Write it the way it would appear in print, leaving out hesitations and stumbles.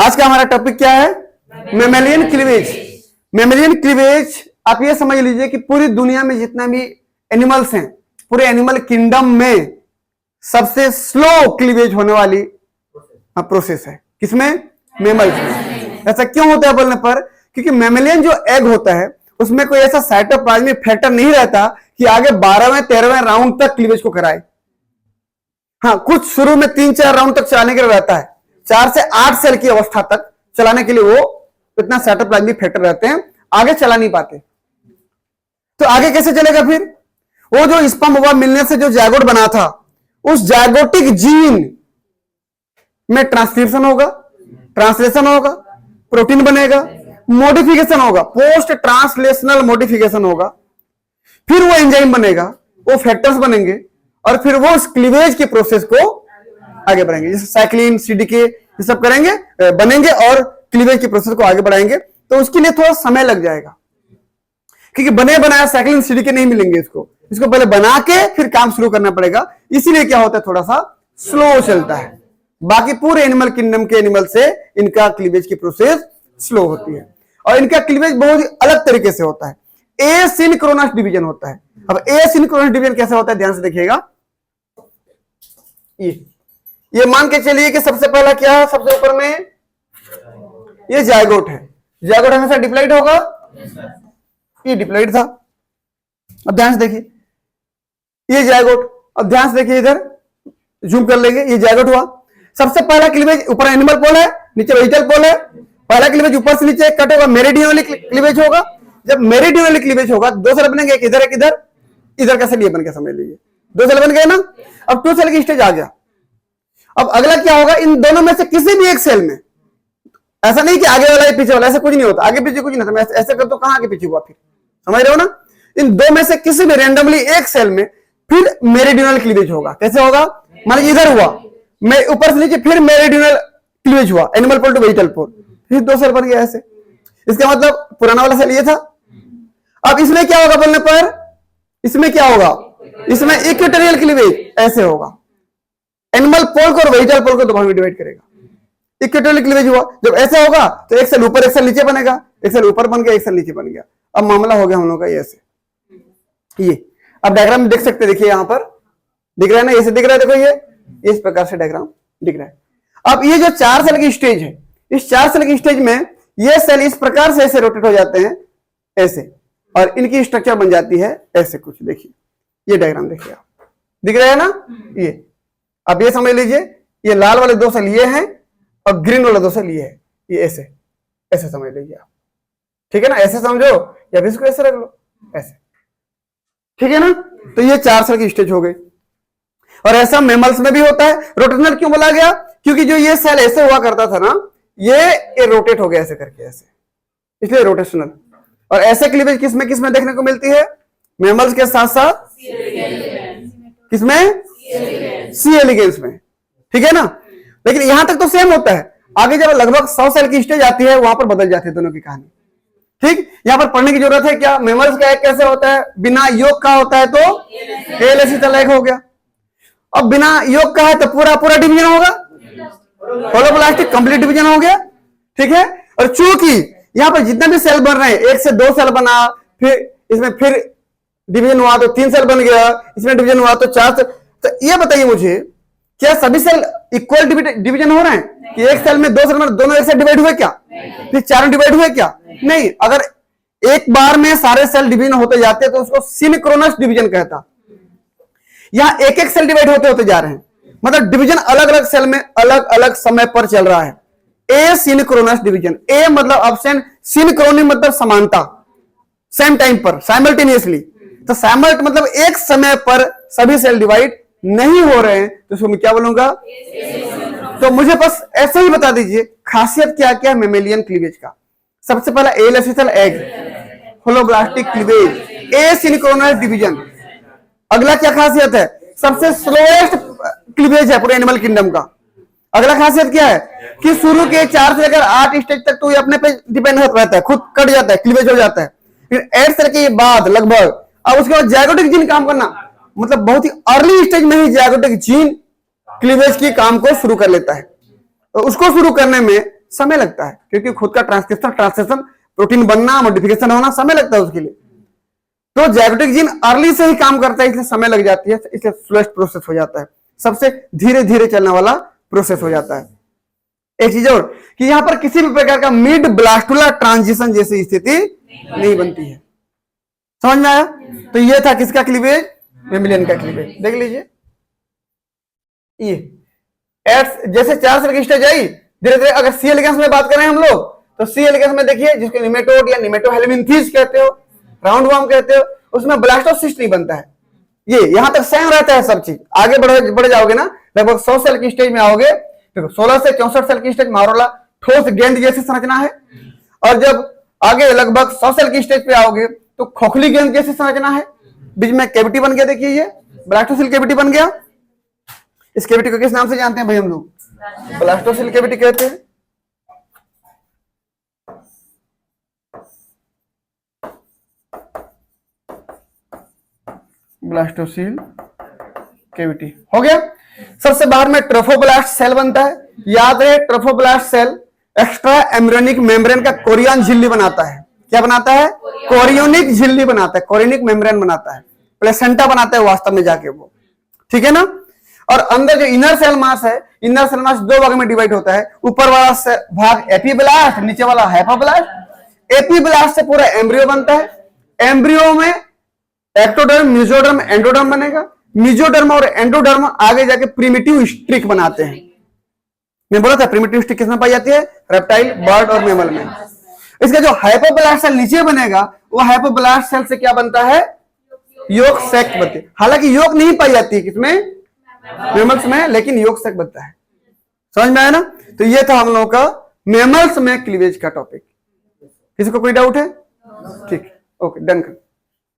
आज का हमारा टॉपिक क्या है? Mammalian cleavage. मेमेलियन क्लीवेज आप ये समझ लीजिए कि पूरी दुनिया में जितना भी एनिमल्स हैं, पूरे एनिमल किंगडम में सबसे स्लो क्लीवेज होने वाली प्रोसेस है। किसमें? मेमल्स में। ऐसा क्यों होता है बोलने पर, क्योंकि मेमेलियन जो एग होता है उसमें कोई ऐसा साइटोप्लाज्मिक फैक्टर नहीं रहता कि आगे 12वें 13वें राउंड तक क्लीवेज को कराए। हाँ, कुछ शुरू में 3-4 राउंड तक चलाने के लिए रहता है, 4 से 8 सेल की अवस्था तक चलाने के लिए वो इतना साइटोप्लाज्मिक फैक्टर रहते हैं, आगे चला नहीं पाते। तो आगे कैसे चलेगा फिर? वो जो स्पर्म हुआ मिलने से जो जायगोट बना था, उस जायगोटिक जीन में ट्रांसक्रिप्शन होगा, ट्रांसलेशन होगा, प्रोटीन बनेगा, मॉडिफिकेशन होगा, पोस्ट ट्रांसलेशनल मॉडिफिकेशन होगा, फिर वो एंजाइम बनेगा, वो फैक्टर्स बनेंगे और फिर वो उस क्लीवेज की प्रोसेस को आगे बढ़ाएंगे। जैसे साइक्लिन, सीडीके, ये सब करेंगे, बनेंगे और क्लीवेज की प्रोसेस को आगे बढ़ाएंगे। तो उसके लिए थोड़ा समय लग जाएगा, क्योंकि बने बनाया साइक्लिन सीडीके नहीं मिलेंगे इसको पहले बना के फिर काम शुरू करना पड़ेगा। इसीलिए क्या होता है, थोड़ा सा स्लो चलता है। बाकी पूरे एनिमल किंगडम के एनिमल से इनका क्लीवेज की प्रोसेस स्लो होती है और इनका क्लीवेज बहुत ही अलग तरीके से होता है। एसिंक्रोनस डिवीजन होता है। अब एसिंक्रोनस डिवीजन कैसे होता है, ध्यान से देखिएगा। ये मान के चलिए कि सबसे पहला क्या है, सबसे ऊपर में ये जायगोट है। जायगोट हमेशा डिप्लॉइड होगा, ये डिप्लॉइड था। अब ध्यान से देखिए, ये जायगोट। अब ध्यान से देखिए, इधर जूम कर लेंगे, ये जायगोट हुआ। सबसे पहला क्लीवेज ऊपर एनिमल पोल है, नीचे वेजिटल पोल है। पहला क्लीवेज ऊपर से नीचे कट होगा, मेरिडियनली क्लीवेज होगा। जब मेरिडियनली क्लीवेज होगा, 2 सेल बनेंगे, एक इधर एक इधर। इधर का सेल ये बन गया, समझ लीजिए 2 सेल बन गए ना। अब 2 सेल की स्टेज आ गया। अब अगला क्या होगा, इन दोनों में से किसी भी एक सेल में, ऐसा नहीं कि आगे वाला पीछे वाला, ऐसा कुछ नहीं होता। आगे पीछे कुछ नहीं होता, ऐसे कर तो कहां आगे पीछे हुआ फिर, समझ रहे हो ना। इन दो में से किसी भी रैंडमली एक सेल में फिर मेरिडियनल क्लीवेज होगा। कैसे होगा, मान लीजिए इधर हुआ, मैं ऊपर से नीचे, फिर मेरिडियनल क्लीवेज हुआ, एनिमल पोल टू वेजिटल पोल, फिर 2 सेल बन गया ऐसे। इसका मतलब पुराना वाला सेल ये था। अब इसमें क्या होगा बोलने पर, इसमें क्या होगा, इसमें इक्वेटोरियल क्लीवेज ऐसे होगा। एनिमल पोल को और वेजिटल पोल को 2 भाग में डिवाइड करेगा। इक्वेटोरियल क्लीवेज हुआ, जब ऐसे होगा तो एक सेल ऊपर एक सेल नीचे बनेगा, एक सेल ऊपर बन गया, एक सेल नीचे बन गया। अब मामला हो गया हम लोग का ये ऐसे। ये अब डायग्राम में देख सकते हैं, देखिए यहां पर दिख रहा है ना, ऐसे दिख रहा है, देखो ये इस प्रकार से डायग्राम दिख रहा है। अब ये जो 4 सेल की स्टेज है, इस 4 सेल की स्टेज में ये सेल इस प्रकार से ऐसे रोटेट हो जाते हैं ऐसे, और इनकी स्ट्रक्चर बन जाती है ऐसे कुछ। देखिए ये डायग्राम देखिए आप, दिख रहा है ना ये। अब ये समझ लीजिए, ये लाल वाले 2 सेल ये हैं और ग्रीन वाला 2 सेल ये है, ये ऐसे ऐसे समझ लीजिए आप, ठीक है ना। ऐसे समझो या फिर इसको ऐसे रख लो, ऐसे, ठीक है ना। तो ये 4 सेल की स्टेज हो गई। और ऐसा मैमल्स में भी होता है। रोटेशनल क्यों बोला गया, क्योंकि जो ये सेल ऐसे हुआ करता था ना, ये रोटेट हो गया ऐसे करके ऐसे, इसलिए रोटेशनल। और ऐसे क्लीवेज किसमें किसमें देखने को मिलती है, मैमल्स के साथ साथ किसमें, सी एलिगेंस में, ठीक है ना। लेकिन यहां तक तो सेम होता है, आगे जब लगभग 100 सेल की स्टेज आती है, वहां पर बदल जाती है दोनों की कहानी। ठीक, यहां पर पढ़ने की जरूरत है क्या, मैमल्स का एग कैसे होता है, बिना योग का होता है तो एलेसिटल एग हो गया। अब बिना योग का है तो पूरा पूरा डिवीजन होगा, होलोप्लास्टिक कंप्लीट डिवीजन हो गया, ठीक है। और चूंकि यहां पर जितने भी सेल बन रहे हैं, 1 से 2 सेल बना, फिर इसमें फिर डिवीजन हुआ तो 3 सेल बन गया, इसमें डिवीजन हुआ तो 4 सेल। तो ये बताइए मुझे, क्या सभी सेल इक्वल डिवीजन हो रहे हैं कि एक सेल में 2 सेल में दोनों एक साथ डिवाइड हुए क्या, फिर 4 डिवाइड हुए क्या? नहीं। अगर एक बार में सारे सेल डिवीजन होते जाते तो उसको सिंक्रोनस डिवीजन कहता। यहां एक एक सेल डिवाइड होते होते जा रहे हैं, मतलब डिवीजन अलग अलग सेल में अलग अलग समय पर चल रहा है। ए सिंक्रोनस डिवीजन, ए मतलब ऑप्शन, सिंक्रोनी मतलब समानता, सेम टाइम पर, साइमल्टेनियसली। तो साइमल्ट मतलब एक समय पर सभी सेल डिवाइड नहीं हो रहे हैं, तो उसको मैं क्या बोलूंगा, तो मुझे बस ऐसे ही बता दीजिए खासियत क्या क्या है मेमेलियन क्लीवेज का। सबसे पहला alecithal egg, holoblastic cleavage, asynchronous division. अगला क्या खासियत है, सबसे स्लोएस्ट क्लीवेज है पूरे एनिमल किंगडम का। अगला खासियत क्या है कि शुरू के 4 से लेकर 8 स्टेज तक तो ये अपने पे डिपेंड रहता है, खुद कट जाता है, क्लीवेज हो जाता है। फिर 8 सेल के बाद लगभग, अब उसके बाद जायगोटिक जीन काम करना, मतलब बहुत ही अर्ली स्टेज में ही जायगोटिक जीन क्लीवेज की काम को शुरू कर लेता है। तो उसको शुरू करने में समय लगता है, क्योंकि खुद का ट्रांसलेशन प्रोटीन बनना, मॉडिफिकेशन होना समय लगता है उसके लिए। तो ज़ायगोटिक जीन अर्ली से ही काम करता है, इसलिए समय लग जाती है, इसलिए स्लोएस्ट प्रोसेस हो जाता है, सबसे धीरे धीरे चलने वाला प्रोसेस हो जाता है। एक चीज और कि यहां पर किसी भी प्रकार का मिड ब्लास्टुला ट्रांजिशन जैसी स्थिति नहीं बनती है। समझ में आया? तो ये था किसका क्लीवेज? मेमिलियन का क्लीवेज। देख लीजिए, ये जैसे 4 सेल की स्टेज आई, धीरे धीरे अगर सी एलिगेंस में बात करें हम लोग, तो सी एलिगेंस में देखिए, जिसको निमेटोड या निमेटोहेलमिन्थेस कहते हो, राउंड वॉर्म कहते हो, उसमें ब्लास्टोसिस्ट नहीं बनता है। ये यहां तक सेम रहता है सब चीज। आगे बढ़ जाओगे ना, लगभग 100 सेल की स्टेज में आओगे, देखो 16 से 64 सेल की स्टेज मारोला ठोस गेंद जैसी संरचना है, और जब आगे लगभग 100 सेल की स्टेज पे आओगे तो खोखली गेंद जैसी संरचना है, बीच में कैविटी बन गया। देखिए ये ब्लास्टोसिल कैविटी बन गया। इस कैविटी को किस नाम से जानते हैं भाई हम लोग? ब्लास्टोसिल कैविटी कहते हैं। ब्लास्टोसिल कैविटी हो गया। सबसे बाहर में ट्रोफोब्लास्ट सेल बनता है। याद रहे, trophoblast cell extra embryonic membrane का कोरियन झिल्ली बनाता है। क्या बनाता है? कोरियोनिक झिल्ली बनाता है, कोरियोनिक मेम्ब्रेन बनाता है, प्लेसेंटा बनाता है वास्तव में जाके वो, ठीक है ना। और अंदर जो इनर सेल मास है, इनर सेल मास 2 भाग में डिवाइड होता है। ऊपर वाला भाग एपीब्लास्ट, नीचे वाला हाइपोब्लास्ट। एपीब्लास्ट से पूरा एम्ब्रियो बनता है। एम्ब्रियो में एक्टोडर्म, मेसोडर्म, एंडोडर्म बनेगा। मेसोडर्म और एंडोडर्म आगे जाके प्रिमिटिव स्ट्रिक बनाते हैं। मैं बोला था प्रिमिटिव स्ट्रिक किसमें पाई जाती है? रेप्टाइल, बर्ड और मैमल में। इसका जो हाइपोब्लास्ट सेल नीचे बनेगा, वो हाइपोब्लास्ट सेल से क्या बनता है? योक सैक बनती है। हालांकि योक नहीं पाई जाती है किसमें? मैमल्स में, लेकिन योक सैक बनता है। समझ में आया ना? तो ये था हम लोगों का मैमल्स में क्लीवेज का टॉपिक। किसी को कोई डाउट है? ठीक, ओके, डन कर।